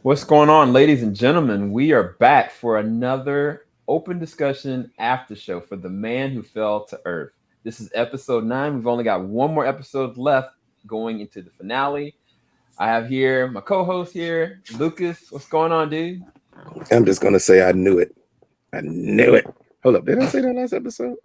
What's going on, ladies and gentlemen? We are back for another open discussion after show for the man who fell to earth. This is episode 9. We've only got one more episode left going into the finale. I have here my co-host here, Lucas. What's going on, dude? I'm just gonna say I knew it. I knew it. Hold up, did I say that last episode?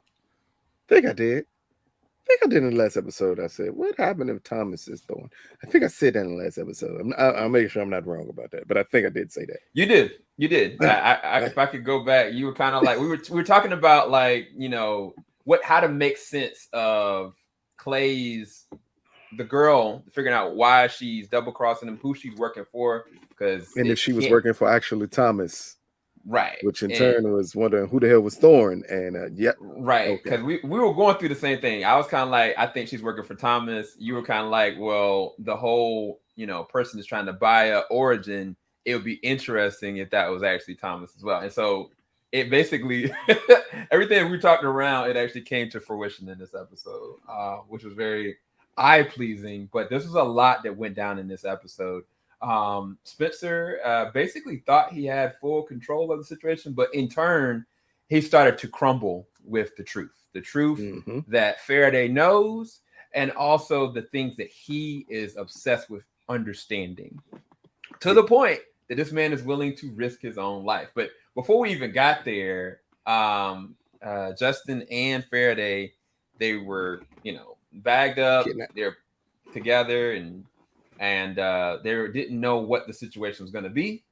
I think I did. I think I did in the last episode. I said, "What happened if Thomas is throwing?" I think I said that in the last episode. I'll make sure I'm not wrong about that, but I think I did say that. You did. You did. If I could go back, you were kind of like we were talking about like how to make sense of Clay's the girl figuring out why she's double crossing him, who she's working for, because And if she was working for actually Thomas, right, which in turn was wondering who the hell was Thorn, and right, because we were going through the same thing. I was kind of like, I think she's working for Thomas. You were kind of like, well, the whole person is trying to buy a origin. It would be interesting if that was actually Thomas as well. And so it basically everything we talked around, it actually came to fruition in this episode, which was very eye pleasing. But this was a lot that went down in this episode. Spencer basically thought he had full control of the situation, but in turn, he started to crumble with the truth that Faraday knows, and also the things that he is obsessed with understanding, to the point that this man is willing to risk his own life. But before we even got there, Justin and Faraday, they were, bagged up, they're together, and they didn't know what the situation was going to be,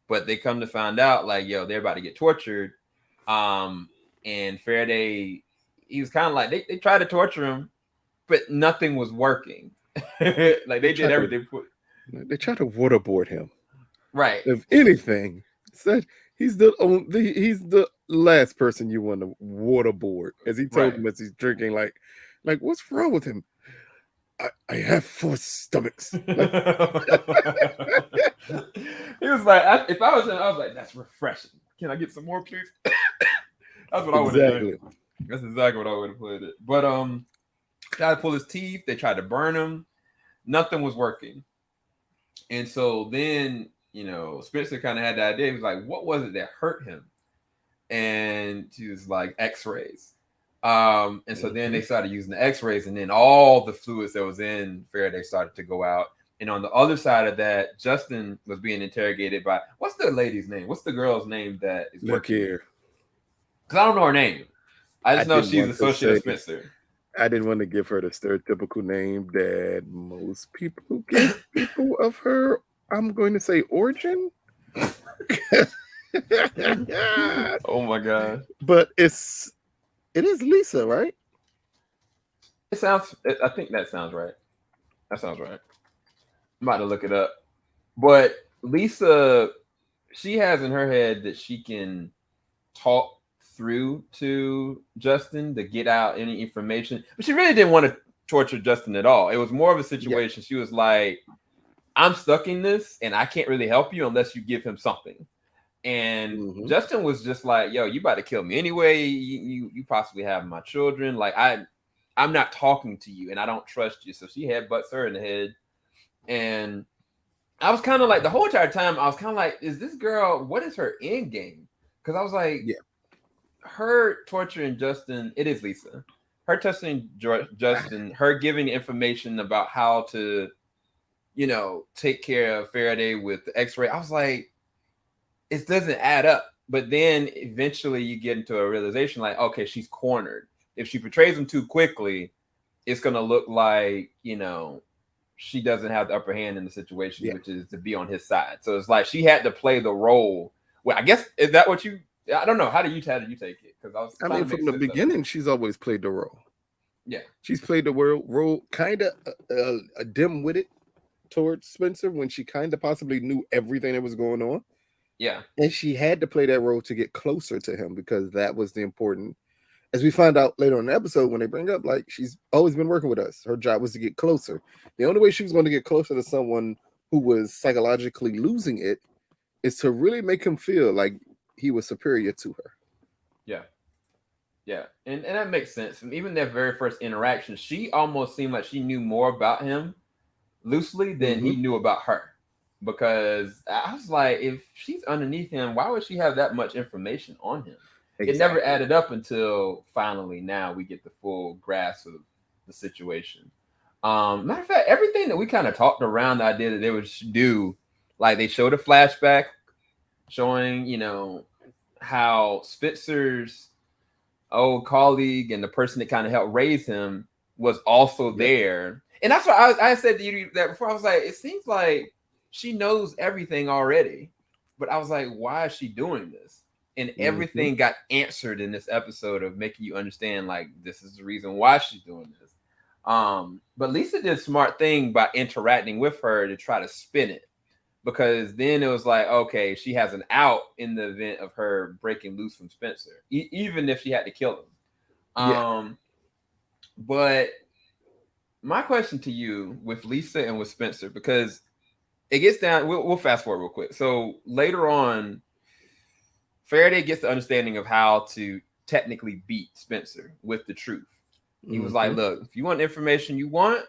but they come to find out like, they're about to get tortured. And Faraday, he was kind of like, they tried to torture him, but nothing was working. Like they did everything. They tried to waterboard him. Right. If anything, said he's the last person you want to waterboard, as he told him as he's drinking. Like what's wrong with him? I have 4 stomachs. He was like, if I was him, I was like, that's refreshing. Can I get some more, please? That's what I would have done. That's exactly what I would have put it. But tried to pull his teeth. They tried to burn him. Nothing was working. And so then, Spencer kind of had the idea. He was like, what was it that hurt him? And she was like, X-rays. And so then they started using the X-rays, and then all the fluids that was in Faraday started to go out. And on the other side of that, Justin was being interrogated by, what's the lady's name? What's the girl's name that is working here? Because I don't know her name. I just know she's associated with Spencer. I didn't want to give her the stereotypical name that most people give people of her, I'm going to say, origin. Oh my God. But it is Lisa, right? I think that sounds right. That sounds right. I'm about to look it up. But Lisa, she has in her head that she can talk through to Justin to get out any information. But she really didn't want to torture Justin at all. It was more of a situation. Yeah. She was like, I'm stuck in this and I can't really help you unless you give him something. And Justin was just like, yo, you about to kill me anyway. You possibly have my children. Like, I'm not talking to you and I don't trust you. So she headbutts her in the head. And I was kind of like, the whole entire time, I was kind of like, is this girl, what is her end game? Because I was like, her torturing Justin, it is Lisa. Her torturing Justin, her giving information about how to, take care of Faraday with the X-ray. I was like, it doesn't add up. But then eventually you get into a realization like, okay, she's cornered. If she portrays him too quickly, it's going to look like, she doesn't have the upper hand in the situation, which is to be on his side. So it's like she had to play the role. Well, I guess, is that what I don't know. How do you take it? Because I mean, from the beginning, she's always played the role. Yeah. She's played the role kind of dim-witted towards Spencer when she kind of possibly knew everything that was going on. Yeah. And she had to play that role to get closer to him because that was the important. As we find out later in the episode, when they bring up, like, she's always been working with us. Her job was to get closer. The only way she was going to get closer to someone who was psychologically losing it is to really make him feel like he was superior to her. Yeah. Yeah. And that makes sense. And even their very first interaction, she almost seemed like she knew more about him loosely than he knew about her. because I was like, if she's underneath him, why would she have that much information on him? It never Exactly. added up until finally now we get the full grasp of the situation. Matter of fact, everything that we kind of talked around the idea that they would do, like they showed a flashback showing, how Spitzer's old colleague and the person that kind of helped raise him was also Yep. there. And that's what I said to you that before. I was like, it seems like she knows everything already. But I was like, why is she doing this? And Mm-hmm. everything got answered in this episode of making you understand, like, this is the reason why she's doing this. But Lisa did a smart thing by interacting with her to try to spin it, because then it was like, okay, she has an out in the event of her breaking loose from Spencer, even if she had to kill him. Yeah. But my question to you with Lisa and with Spencer, because it gets down, we'll fast forward real quick. So later on, Faraday gets the understanding of how to technically beat Spencer with the truth. He was Mm-hmm. like, look, if you want the information you want,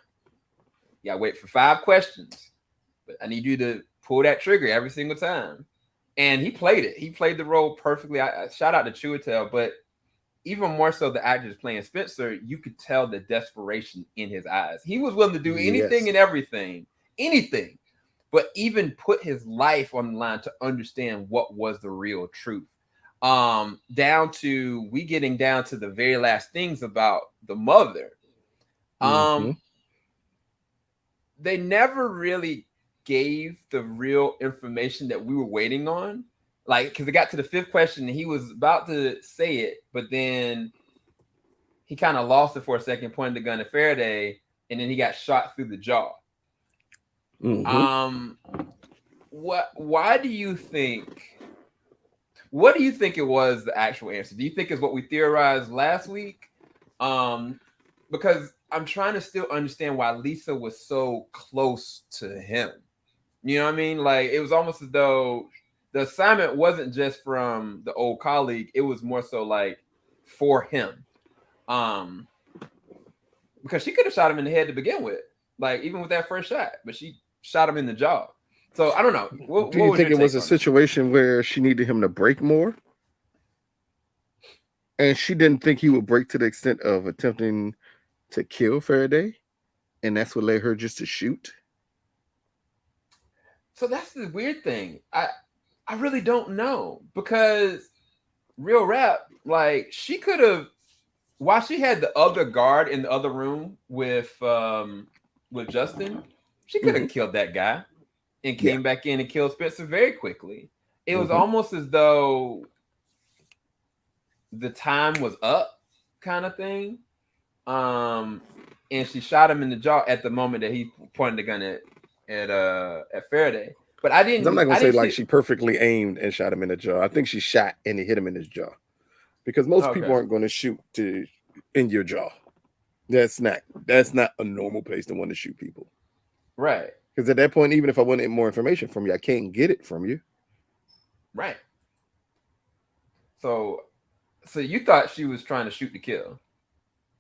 you gotta wait for 5 questions. But I need you to pull that trigger every single time. And he played it. He played the role perfectly. I shout out to Chiwetel, but even more so the actors playing Spencer, you could tell the desperation in his eyes. He was willing to do anything Yes. and everything, anything, but even put his life on the line to understand what was the real truth. Down to we getting down to the very last things about the mother. Mm-hmm. Um, they never really gave the real information that we were waiting on. Like, because it got to the fifth question and he was about to say it, but then he kind of lost it for a second, pointed the gun at Faraday, and then he got shot through the jaw. Mm-hmm. Um, what? Why do you think? What do you think it was the actual answer? Do you think it's what we theorized last week? Um, because I'm trying to still understand why Lisa was so close to him. You know what I mean? Like it was almost as though the assignment wasn't just from the old colleague; it was more so like for him. Um, because she could have shot him in the head to begin with, like even with that first shot, but she shot him in the jaw. So I don't know. Do What you was think your it was take a on it? situation where she needed him to break more, and she didn't think he would break to the extent of attempting to kill Faraday, and that's what led her just to shoot? So that's the weird thing. I really don't know because real rap, like she could have, while she had the other guard in the other room with Justin, she could Mm-hmm. have killed that guy and Yeah. came back in and killed Spencer very quickly. It was Mm-hmm. almost as though the time was up, kind of thing. Um, and she shot him in the jaw at the moment that he pointed the gun at Faraday. But I 'Cause I'm didn't not gonna I say didn't like see. she perfectly aimed and shot him in the jaw. I think she shot and it hit him in his jaw, because most people Okay, aren't going to shoot to in your jaw. That's not a normal place to want to shoot people. right, Because at that point, even if I wanted more information from you, I can't get it from you. right. So so you thought she was trying to shoot to kill,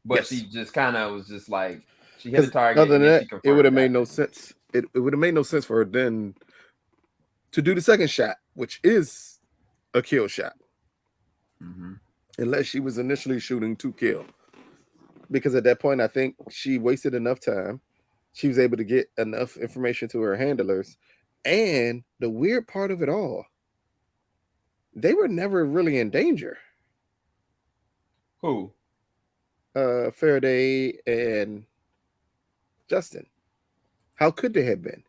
but Yes. she just kind of was just like she hit a Because target other and than then she that, it would confirmed have made after. no sense. It would have made no sense for her then to do the second shot, which is a kill shot, Mm-hmm. unless she was initially shooting to kill. Because at that point, I think she wasted enough time. She was able to get enough information to her handlers. And the weird part of it all, they were never really in danger. Who? Faraday and Justin. How could they have been?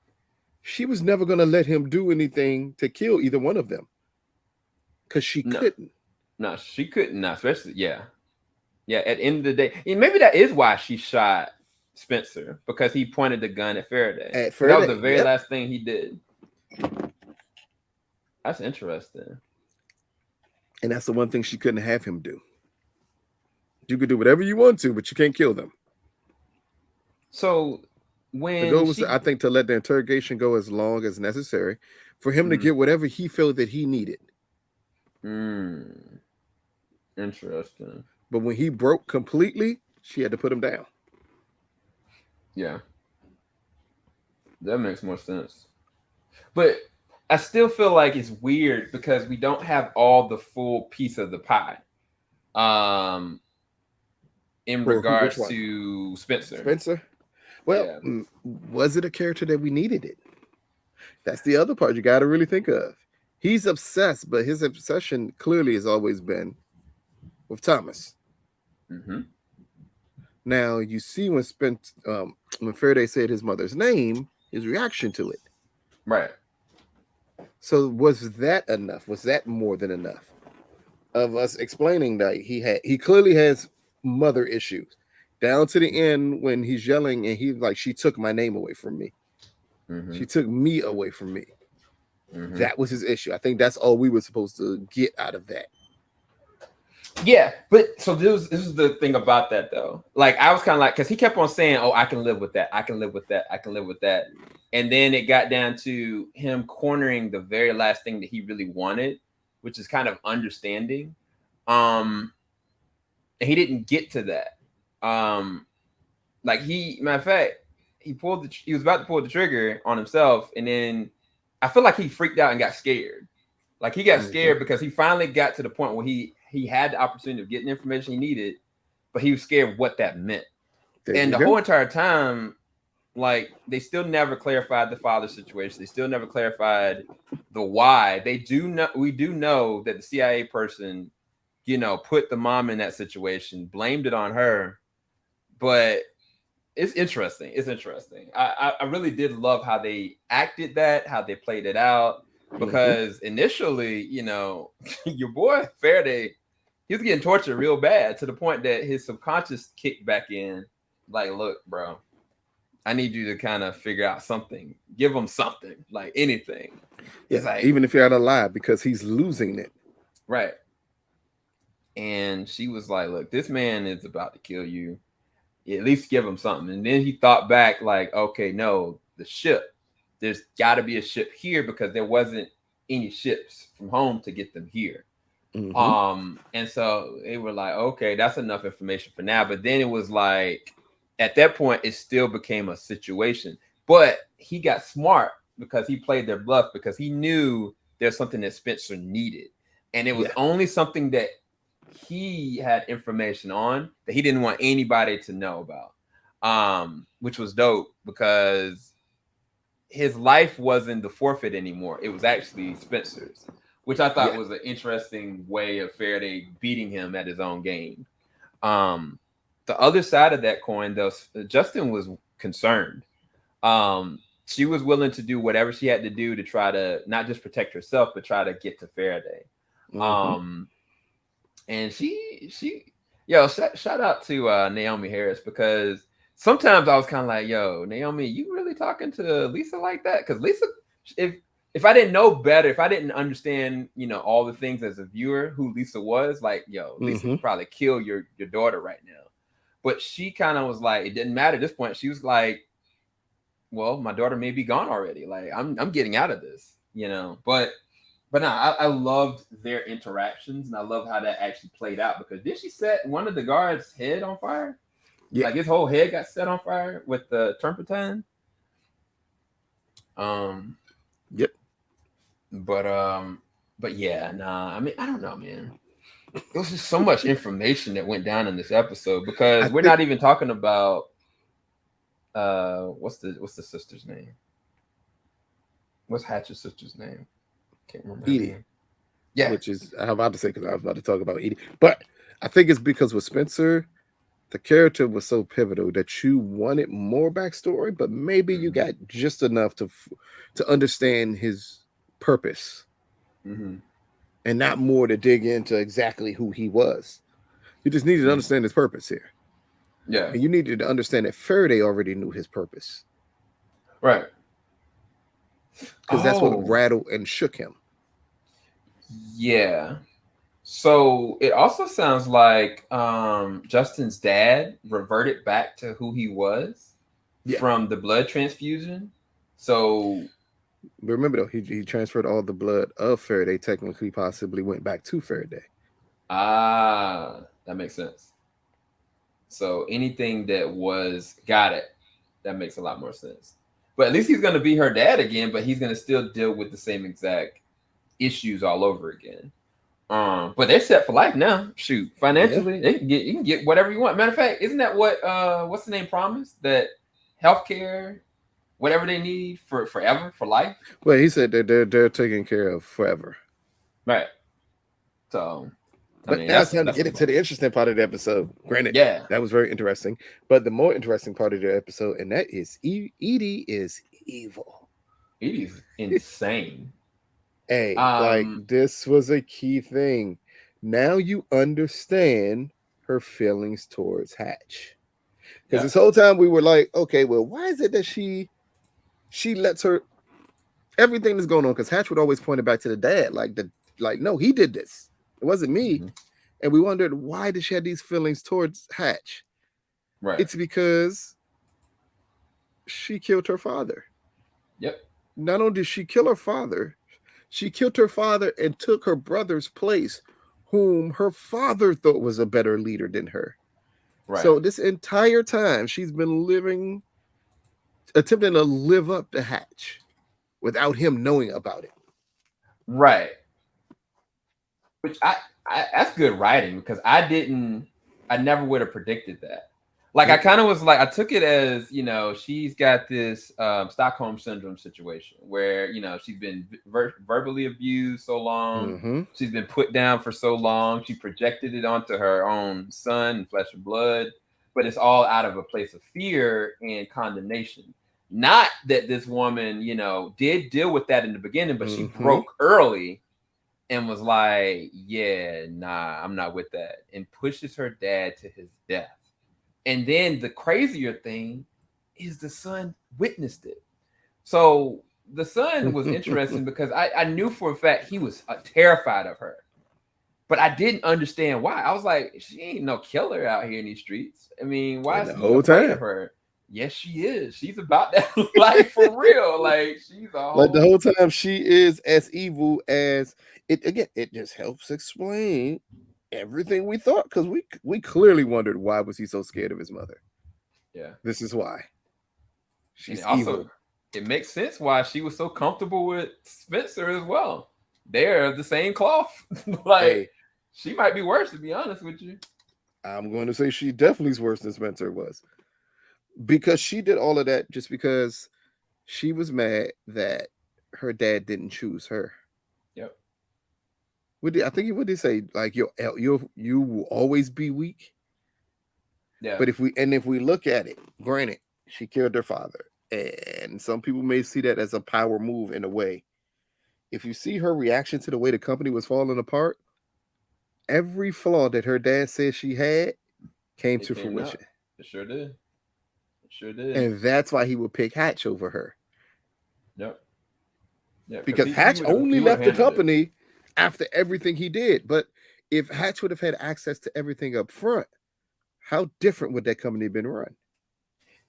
She was never going to let him do anything to kill either one of them because she No, couldn't. no, she couldn't. Not especially, yeah, yeah. At the end of the day, and maybe that is why she shot Spencer because he pointed the gun at Faraday. At That was the Faraday, very yep. last thing he did. That's interesting. And that's the one thing she couldn't have him do. You could do whatever you want to, but you can't kill them. So The when goal was, she, I think, to let the interrogation go as long as necessary for him to mm, get whatever he felt that he needed. mm, interesting, But when he broke completely, she had to put him down. yeah, that makes more sense. But I still feel like it's weird because we don't have all the full piece of the pie. Um, in For who? Which regards one? to Spencer. Spencer. Well, Yeah. was it a character that we needed it? That's the other part you got to really think of. He's obsessed, but his obsession clearly has always been with Thomas. Mm-hmm. Now you see when Faraday said his mother's name, his reaction to it. Right. So was that enough? Was that more than enough of us explaining that he clearly has mother issues down to the end when he's yelling and he's like, she took my name away from me. Mm-hmm. She took me away from me. Mm-hmm. That was his issue. I think that's all we were supposed to get out of that. Yeah, but so this is the thing about that though. Like I was kind of like, because he kept on saying, "Oh, I can live with that. I can live with that. I can live with that." And then it got down to him cornering the very last thing that he really wanted, which is kind of understanding. And he didn't get to that. Like matter of fact, he was about to pull the trigger on himself, and then I feel like he freaked out and got scared. Like he got scared because he finally got to the point where he had the opportunity of getting the information he needed, but he was scared of what that meant. There And you the go. whole entire time, like they still never clarified the father situation. They still never clarified the why. We do know that the CIA person, put the mom in that situation, blamed it on her, but it's interesting. It's interesting. I really did love how they acted that, how they played it out. Because initially, your boy Faraday, he was getting tortured real bad to the point that his subconscious kicked back in. Like, look, bro, I need you to kind of figure out something. Give him something, like anything. Yeah, It's like, even if you had to lie because he's losing it. right. And she was like, look, this man is about to kill you. At least give him something. And then he thought back, like, okay, no, the ship. There's got to be a ship here because there wasn't any ships from home to get them here. And so they were like, okay, that's enough information for now. But then it was like, at that point, it still became a situation. But he got smart because he played their bluff because he knew there's something that Spencer needed. And it was only something that he had information on that he didn't want anybody to know about. Which was dope because his life wasn't the forfeit anymore. It was actually Spencer's, which I thought was an interesting way of Faraday beating him at his own game. The other side of that coin, though, Justin was concerned. She was willing to do whatever she had to do to try to not just protect herself, but try to get to Faraday. And shout out to Naomi Harris because sometimes I was kind of like, yo, Naomi, you really talking to Lisa like that? Because Lisa, if I didn't know better, if I didn't understand, all the things as a viewer who Lisa was, like, yo, Lisa could probably kill your daughter right now. But she kind of was like, it didn't matter at this point. She was like, well, my daughter may be gone already. Like, I'm getting out of this, But no, I loved their interactions, and I love how that actually played out because did she set one of the guards' head on fire? Yeah. Like his whole head got set on fire with the turpentine. Yep. But yeah, nah. I mean, I don't know, man. There was just so much information that went down in this episode because we're not even talking about what's the sister's name? What's Hatcher's sister's name? Can't remember. Edie. Yeah. Which is I'm about to say because I was about to talk about Edie. But I think it's because with Spencer, the character was so pivotal that you wanted more backstory, but maybe you got just enough to understand his purpose. And not more to dig into exactly who he was. You just needed to understand his purpose here. Yeah. And you needed to understand that Faraday already knew his purpose. Right. Because that's what rattled and shook him. Yeah. So it also sounds like Justin's dad reverted back to who he was from the blood transfusion. So but remember though, he transferred all the blood of Faraday, technically possibly went back to Faraday. That makes sense. So anything that got it, that makes a lot more sense. But at least he's gonna be her dad again, but he's gonna still deal with the same exact issues all over again. But they're set for life now. Shoot, financially, you can get whatever you want. Matter of fact, isn't that what what's the name promised? That healthcare, whatever they need for forever, for life. Well, he said that they're taken care of forever. Right. So But now it's time to get into the interesting part of the episode. Granted, that was very interesting. But the more interesting part of the episode, and that is Edie is evil. Edie's insane. Hey, like this was a key thing. Now you understand her feelings towards Hatch. Because this whole time we were like, okay, well, why is it that she lets her everything that's going on? Because Hatch would always point it back to the dad, like, no, he did this. It wasn't me. Mm-hmm. And we wondered, why did she have these feelings towards Hatch? Right. It's because she killed her father. Yep. Not only did she kill her father, she killed her father and took her brother's place, whom her father thought was a better leader than her. Right. So this entire time, she's been attempting to live up to Hatch without him knowing about it. Right. Which I that's good writing, because I never would have predicted that. Like, I kind of was like, I took it as, she's got this Stockholm syndrome situation where, she's been verbally abused so long. Mm-hmm. She's been put down for so long. She projected it onto her own son, flesh and blood, but it's all out of a place of fear and condemnation. Not that this woman, did deal with that in the beginning, but she broke early and was like, yeah, nah, I'm not with that. And pushes her dad to his death. And then the crazier thing is the son witnessed it. So the son was interesting because I knew for a fact he was terrified of her. But I didn't understand why. I was like, she ain't no killer out here in these streets. I mean, why is he afraid of her? Yes, she is. She's about that life for real. Like, she's all like the whole time she is as evil as it. Again, it just helps explain everything we thought, because we clearly wondered, why was he so scared of his mother? Yeah, this is why. She's evil. It makes sense why she was so comfortable with Spencer as well. They're the same cloth. Like, she might be worse, to be honest with you. I'm going to say she definitely is worse than Spencer was, because she did all of that just because she was mad that her dad didn't choose her. Yep. I think he would say, like, you will always be weak. Yeah. But if we look at it, granted, she killed her father, and some people may see that as a power move in a way. If you see her reaction to the way the company was falling apart, every flaw that her dad said she had came to fruition. It sure did. It sure did. And that's why he would pick Hatch over her. Yep. Yeah, because Hatch only left the company after everything he did. But if Hatch would have had access to everything up front, how different would that company have been run?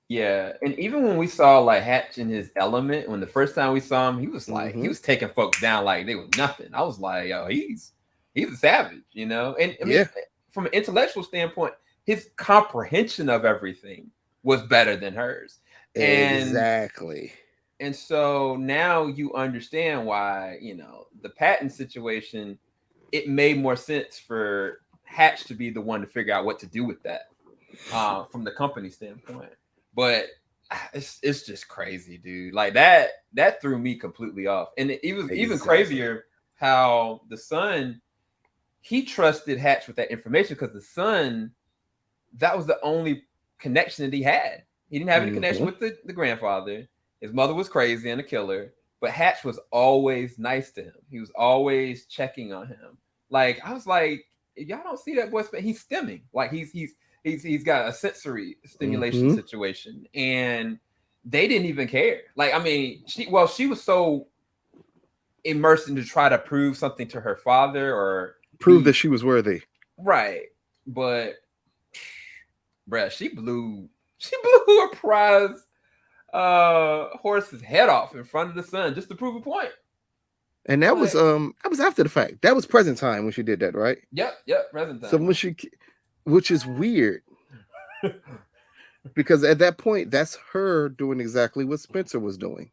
Yeah, and even when we saw like Hatch in his element, when the first time we saw him, he was like, he was taking folks down like they were nothing. I was like, yo, he's a savage, And I mean, from an intellectual standpoint, his comprehension of everything was better than hers. Exactly. And so now you understand why, the patent situation, it made more sense for Hatch to be the one to figure out what to do with that from the company standpoint. But it's just crazy, dude. Like that threw me completely off. And it was even crazier how the son, he trusted Hatch with that information because the son, that was the only connection that he had. He didn't have any connection with the grandfather. His mother was crazy and a killer, but Hatch was always nice to him. He was always checking on him. Like, I was like, y'all don't see that boy, he's stimming. Like he's got a sensory stimulation situation, and they didn't even care. Like, I mean, she was so immersed in to try to prove something to her father or prove that she was worthy. Right. But bruh, she blew a prize horse's head off in front of the sun just to prove a point. And that was after the fact. That was present time when she did that, right? Yep, present time. So when which is weird. Because at that point, that's her doing exactly what Spencer was doing.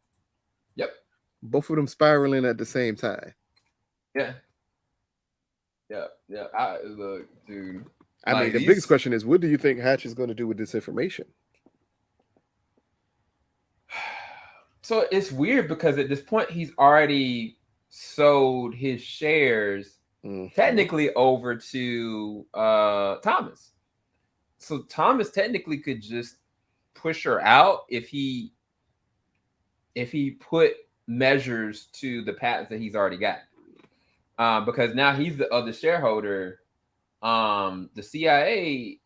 Yep. Both of them spiraling at the same time. Yeah. Yeah. Yeah. I look, dude. I mean, Like the biggest these. question is, what do you think Hatch is going to do with this information? So it's weird because at this point he's already sold his shares Hmm. technically over to Thomas. So Thomas technically could just push her out if he put measures to the patents that he's already got. Because now he's the other shareholder. The CIA.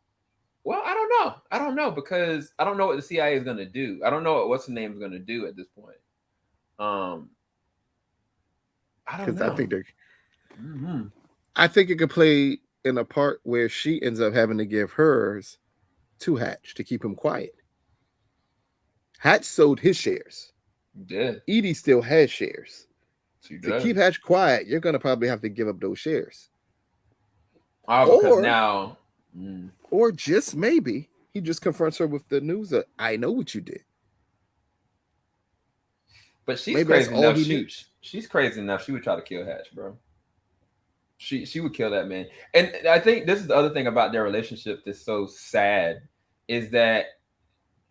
Well, I don't know. I don't know because I don't know what the CIA is going to do. I don't know what's the name is going to do at this point. Um, I don't Because I know. think they're, Mm-hmm. I think it could play in a part where she ends up having to give hers to Hatch to keep him quiet. Hatch sold his shares. Yeah, Edie still has shares. she To does. keep Hatch quiet, you're gonna probably have to give up those shares. Oh, because Or now, mm, or just maybe he just confronts her with the news that I know what you did. but she's Maybe that's crazy all enough. he needs. She's crazy enough. She would try to kill Hatch, bro. She would kill that man. And I think this is the other thing about their relationship that's so sad is that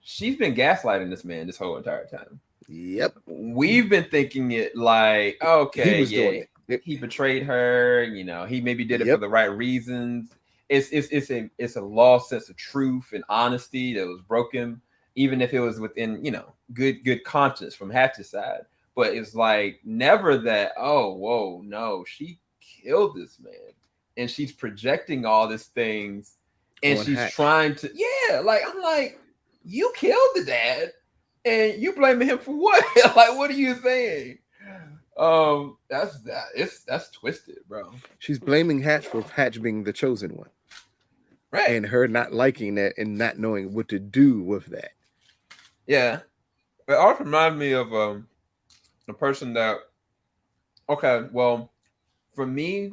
she's been gaslighting this man this whole entire time. Yep. We've been thinking it like, He okay, was doing yeah, it. Yep. he betrayed her. He maybe did it for Yep. the right reasons. It's a lost sense of truth and honesty that was broken, even if it was within good conscience from Hatch's side. But it's like never that. Oh, whoa, no, she killed this man, and she's projecting all these things, and On she's Hatch. trying to like I'm like you killed the dad and you blaming him for what? Like, what are you saying? That's twisted, bro. She's blaming Hatch for Hatch being the chosen one. Right? And her not liking that and not knowing what to do with that. Yeah. It also reminds me of the person that. Okay, well, for me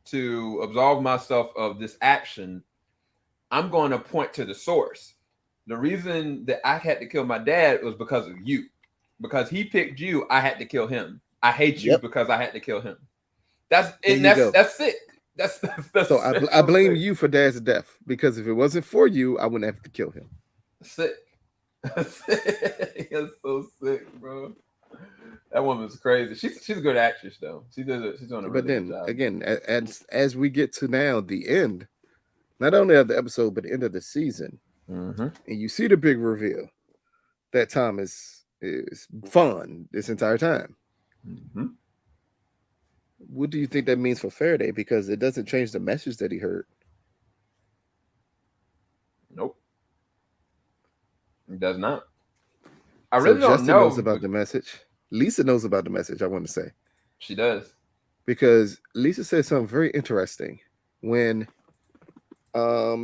to absolve myself of this action, I'm going to point to the source. The reason that I had to kill my dad was because of you, because he picked you. I had to kill him. I hate you Yep. because I had to kill him. That's There and you that's go. that's sick. So That's I so blame sick. you for Dad's death because if it wasn't for you, I wouldn't have to kill him. Sick. That's so sick, bro. That woman's crazy. She's a good actress though. She's doing a But really good then job. again, as we get to now the end, not only of the episode but the end of the season, Mm-hmm. and you see the big reveal that Thomas is fun this entire time. Mm-hmm. What do you think that means for Faraday? Because it doesn't change the message that he heard. Nope, it does not. I So really don't Justin knows know. about the message. Lisa knows about the message, I want to say. She does. Because Lisa said something very interesting when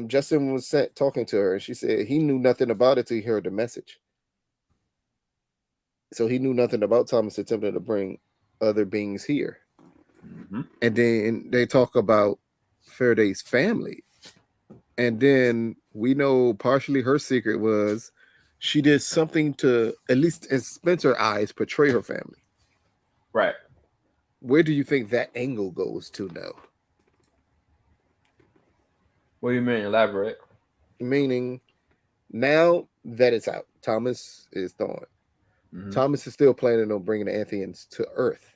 Justin was talking to her, and she said he knew nothing about it till he heard the message. So he knew nothing about Thomas attempting to bring other beings here. Mm-hmm. And then they talk about Faraday's family. And then we know partially her secret was she did something to, at least in Spencer's eyes, portray her family. Right. Where do you think that angle goes to now? What do you mean? Elaborate. Meaning, now that it's out, Thomas is gone. Mm-hmm. Thomas is still planning on bringing the Antheans to Earth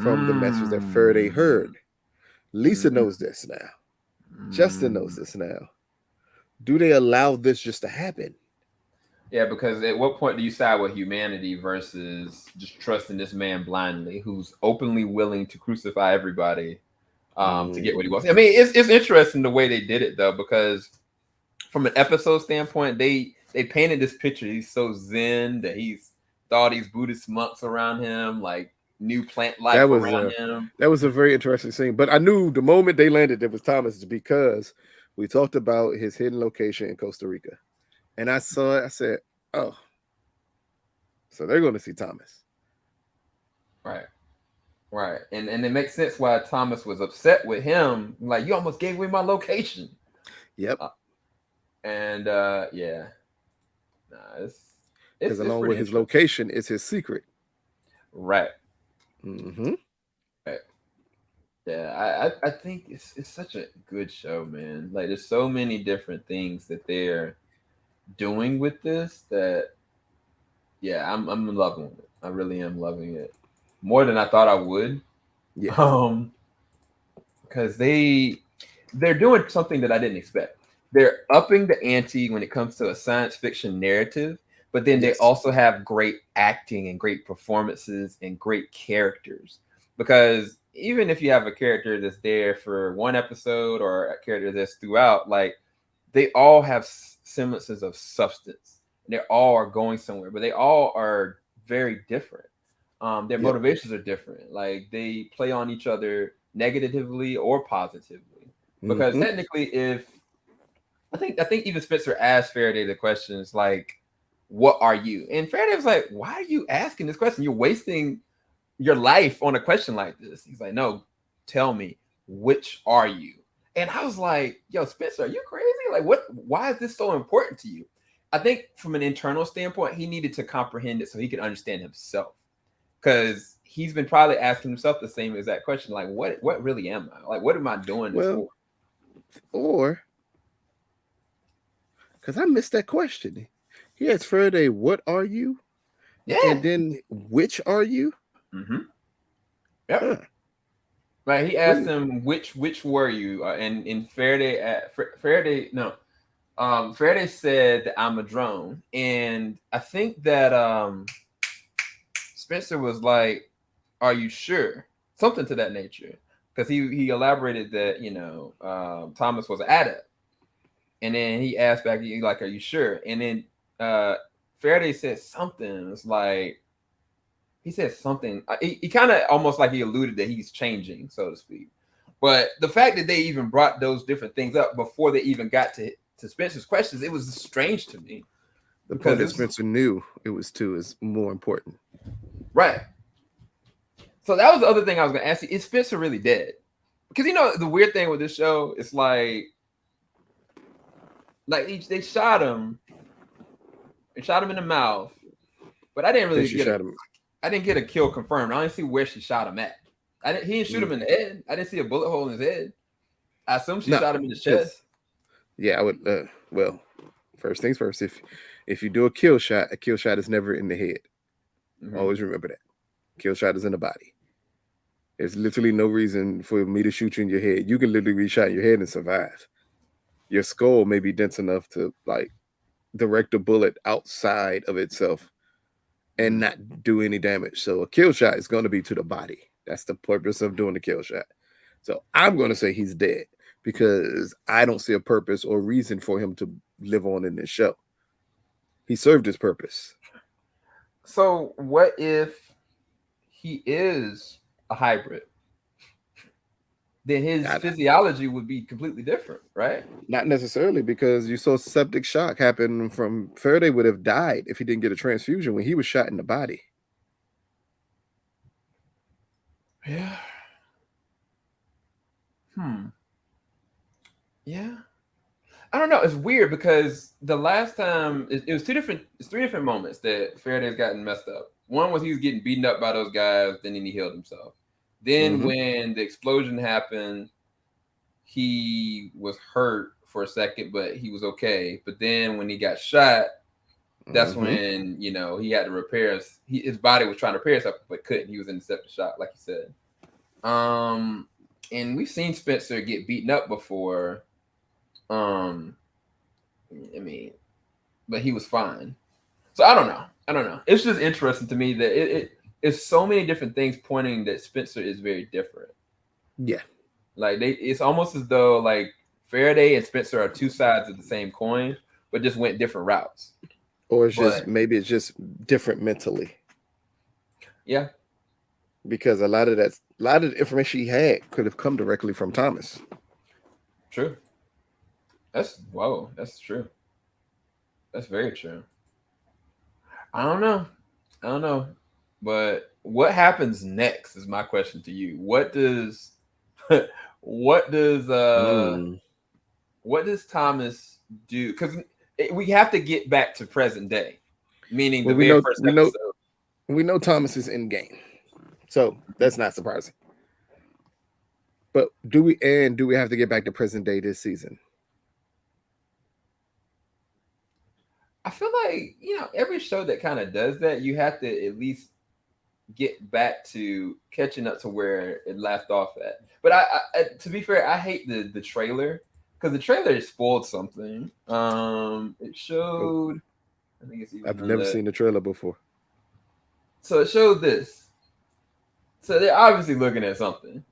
from the message that Faraday Mm-hmm. heard. Lisa knows this now. Justin knows this now. Do they allow this just to happen? Yeah, because at what point do you side with humanity versus just trusting this man blindly, who's openly willing to crucify everybody to get what he wants? I mean, it's interesting the way they did it though, because from an episode standpoint, they painted this picture. He's so zen that he's all these Buddhist monks around him, like new plant That life was around a him. that was a very interesting scene. But I knew the moment they landed it was Thomas because we talked about his hidden location in Costa Rica. And I saw it, I said, oh, so they're going to see Thomas. Right. Right. And it makes sense why Thomas was upset with him. Like, you almost gave away my location. Yep. Uh, And yeah, nah, Because it's along pretty with his interesting. location is his secret. Right. Mm-hmm. Right. Yeah, I think it's such a good show, man. Like there's so many different things that they're doing with this that yeah, I'm loving it. I really am loving it more than I thought I would. Yeah. Um, because they're doing something that I didn't expect. They're upping the ante when it comes to a science fiction narrative, but then they Yes. also have great acting and great performances and great characters. Because even if you have a character that's there for one episode or a character that's throughout, like they all have semblances of substance. They all are going somewhere, but they all are very different. Their Yep. motivations are different. Like they play on each other negatively or positively. Because Mm-hmm. technically, if I think even Spencer asked Faraday the questions like, "What are you?" And Faraday was like, "Why are you asking this question? You're wasting your life on a question like this." He's like, "No, tell me, which are you?" And I was like, "Yo, Spencer, are you crazy? Like, what? Why is this so important to you?" I think from an internal standpoint, he needed to comprehend it so he could understand himself because he's been probably asking himself the same exact question, like, what really am I? Like, what am I doing this Well, for? or because I missed that question. He asked Faraday, "What are you?" Yeah. And then, "Which are you?" Mm-hmm. Yep. Huh. Right. He asked Weird. him which were you, and Faraday Faraday no, Faraday said that I'm a drone, and I think that Spencer was like, "Are you sure?" Something to that nature, because he elaborated that Thomas was an adept, and then he asked back, he like, "Are you sure?" And then uh, Faraday said something. It's like he said something. He kind of almost like he alluded that he's changing, so to speak. But the fact that they even brought those different things up before they even got to Spencer's questions, it was strange to me The point because it that was Spencer knew it was two is more important. right. So that was the other thing I was going to ask you: is Spencer really dead? Because the weird thing with this show, it's like they shot him, in the mouth, but Then she shot him. I didn't get a kill confirmed. I didn't see where she shot him at. He didn't shoot Mm. him in the head. I didn't see a bullet hole in his head. I assume she No, shot him in the chest. because yeah, I would. Well, first things first. If you do a kill shot is never in the head. Mm-hmm. Always remember that. Kill shot is in the body. There's literally no reason for me to shoot you in your head. You can literally be shot in your head and survive. Your skull may be dense enough to like direct a bullet outside of itself and Mm-hmm. not do any damage. So a kill shot is going to be to the body. That's the purpose of doing the kill shot. So I'm going to say he's dead because I don't see a purpose or reason for him to live on in this show. He served his purpose. So what if he is a hybrid? Then his I, physiology would be completely different, right? not necessarily because you saw septic shock happen from Faraday would have died if he didn't get a transfusion when he was shot in the body. Yeah. Hmm. Yeah. I don't know. It's weird because the last time it was it's three different moments that Faraday's gotten messed up. One was he was getting beaten up by those guys, then he healed himself. Then Mm-hmm. when the explosion happened, he was hurt for a second, but he was okay. But then when he got shot, that's Mm-hmm. when he had to repair his body was trying to repair itself, but couldn't. He was in the septic shock, like you said. And we've seen Spencer get beaten up before. Um, I mean, but he was fine. So I don't know. It's just interesting to me that it's so many different things pointing that Spencer is very different. Yeah. Like it's almost as though like Faraday and Spencer are two sides of the same coin, but just went different routes. Or it's just But maybe it's just different mentally yeah, because a lot of the information he had could have come directly from Thomas. true. That's whoa. That's true. That's very true. I don't know. I don't know. But what happens next is my question to you. What does what does Mm. what does Thomas do? Because we have to get back to present day, meaning Well, the very first episode. We know Thomas is in game, so that's not surprising. But do we have to get back to present day this season? I feel like, every show that kind of does that, you have to at least get back to catching up to where it left off at. But I to be fair, I hate the trailer because the trailer spoiled something. It showed. I think it's even. I've never seen the trailer before. So it showed this. So they're obviously looking at something,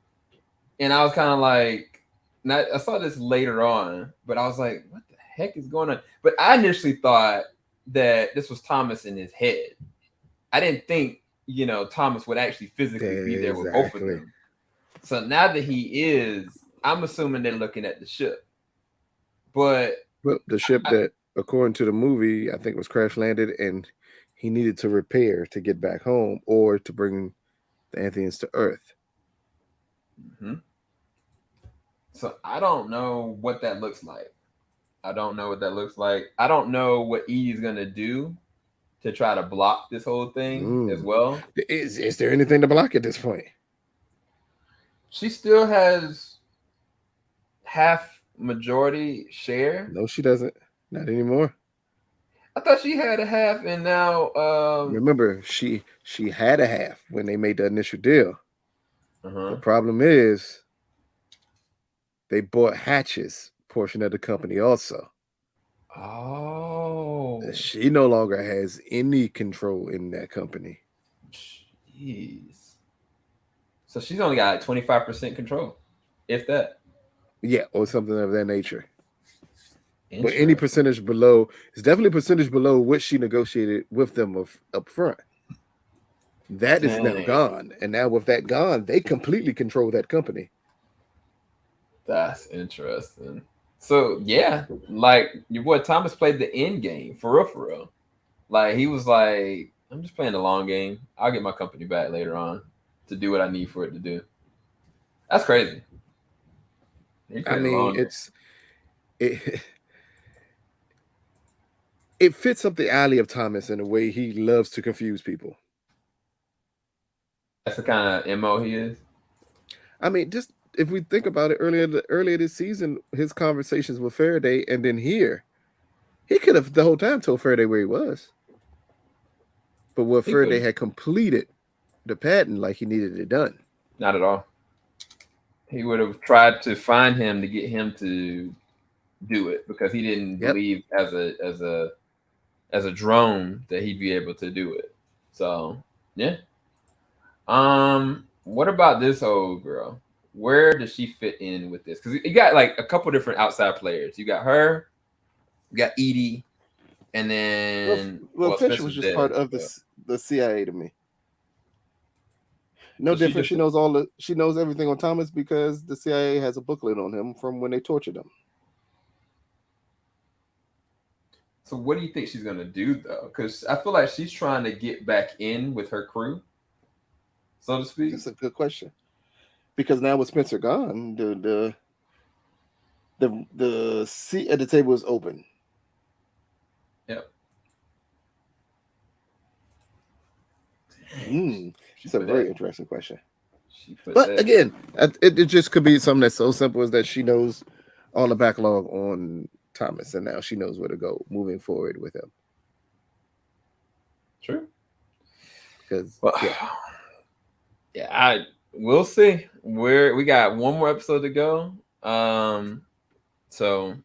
and I was kind of like, I saw this later on, but I was like, what the heck is going on? But I initially thought that this was Thomas in his head. I didn't think, Thomas would actually physically be there with both of them. So now that he is, I'm assuming they're looking at the ship. But the ship that, according to the movie, I think was crash landed, and he needed to repair to get back home or to bring the Anthonyans to Earth. Mm-hmm. So I don't know what that looks like. I don't know what Edie's gonna do to try to block this whole thing as well. Is there anything to block at this point? She still has half majority share. No, she doesn't. Not anymore. I thought she had a half, and now remember, she had a half when they made the initial deal. Uh-huh. The problem is they bought Hatch's portion of the company also. Oh. She no longer has any control in that company. Jeez. So she's only got 25% control, if that. Yeah, or something of that nature. But any percentage below, it's definitely a percentage below what she negotiated with them up front. That is now gone. And now with that gone, they completely control that company. That's interesting. So yeah, like your boy Thomas played the end game for real. Like he was like, I'm just playing the long game. I'll get my company back later on to do what I need for it to do. That's crazy. I mean, it fits up the alley of Thomas in a way he loves to confuse people. That's the kind of MO he is. I mean, just if we think about it, earlier this season, his conversations with Faraday, and then here, he could have the whole time told Faraday where he was. But what Faraday had completed the patent like he needed it done. Not at all. He would have tried to find him to get him to do it because he didn't believe as a drone that he'd be able to do it. So yeah. What about this old girl? Where does she fit in with this? Because you got like a couple different outside players. You got her, you got Edie, and then Fisher was just part of the CIA to me. No different. She knows everything on Thomas because the CIA has a booklet on him from when they tortured him. So what do you think she's gonna do though? Because I feel like she's trying to get back in with her crew, so to speak. That's a good question. Because now with Spencer gone, the seat at the table is open. Yep. It's a very interesting question. But again, it just could be something that's so simple as that she knows all the backlog on Thomas, and now she knows where to go moving forward with him. True. Because we'll see. We got one more episode to go. So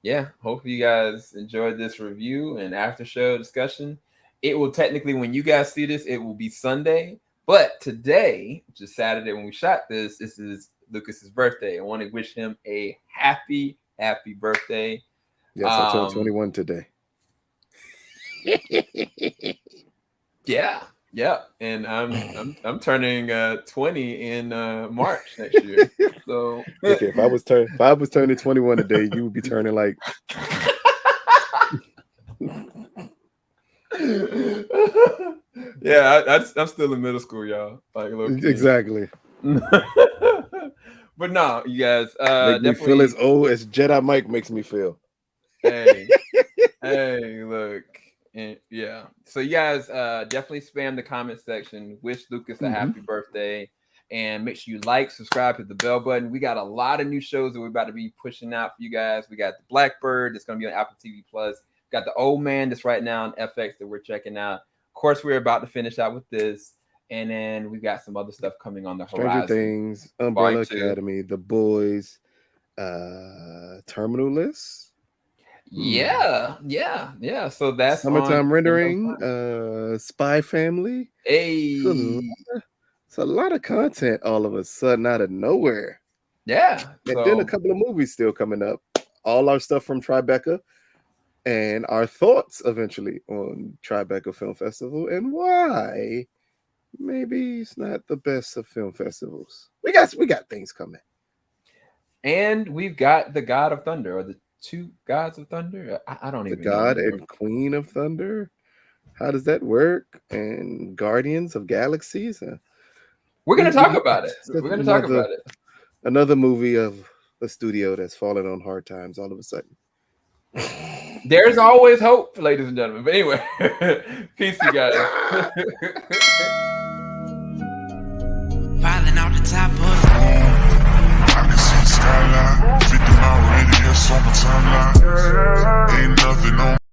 yeah, hopefully you guys enjoyed this review and after show discussion. It will technically, when you guys see this, it will be Sunday. But today, which is Saturday when we shot this is Lucas's birthday. I want to wish him a happy birthday. Yes, I turned 21 today. Yeah. And I'm turning 20 in March next year. So okay, if I was turning 21 today, you would be turning like yeah, I'm still in middle school, y'all. Like exactly. But no, you guys make me feel as old as Jedi Mike makes me feel. Hey, look. And yeah. So you guys definitely spam the comment section. Wish Lucas a happy birthday. And make sure you like, subscribe, hit the bell button. We got a lot of new shows that we're about to be pushing out for you guys. We got the Blackbird that's going to be on Apple TV Plus. Got the Old Man that's right now on FX that we're checking out. Of course, we're about to finish out with this. And then we've got some other stuff coming on the Stranger horizon. Things, Umbrella Volume 2. Academy, The Boys, Terminal List. Yeah. So that's Summertime on Rendering, Spy Family. Hey. It's a lot of content all of a sudden out of nowhere. Yeah. And then a couple of movies still coming up. All our stuff from Tribeca and our thoughts eventually on Tribeca Film Festival and why maybe it's not the best of film festivals. We got things coming. And we've got the God of Thunder or the two gods of thunder. I don't even know. The God and Queen of Thunder. How does that work? And Guardians of Galaxies. We're going to talk about it. We're going to talk about it. Another movie of a studio that's fallen on hard times all of a sudden. There's always hope, ladies and gentlemen. But anyway, peace, you guys. Falling off the top of